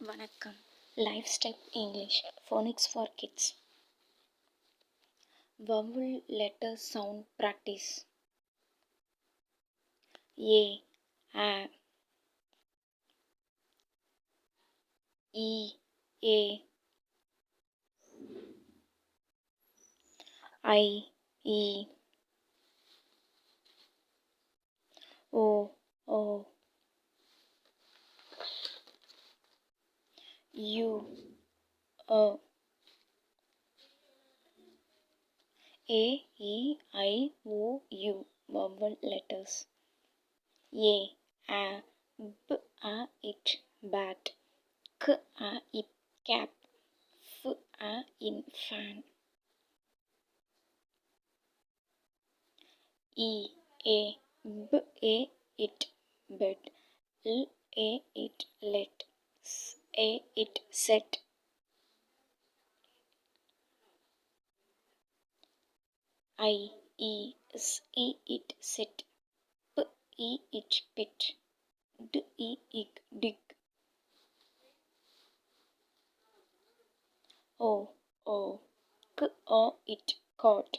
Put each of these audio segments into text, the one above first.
வணக்கம். Life step English phonics for kids. Vowel letter sound practice. A, ஆ, E, ஏ, I, ஈ, O, ஓ, யூ, ஓ, A, E, I, O, U vowel letters. A, ஆ, b, a, it bat. k, a, ip cap. f, a, in fan. E, a, b, a, it bed. L, a, it let. S, a, it set. I, e, s, e, it sit. P, e, it pit. D, e, ig dig. O, o, k, o, it caught.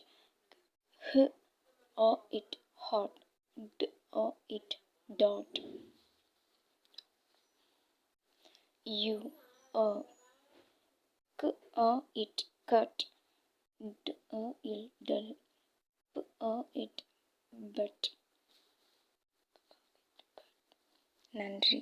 H, o, it hot. D, o, it dot. U, o, k, o, it cut. D, o, il dull. P, o, it but. நன்றி.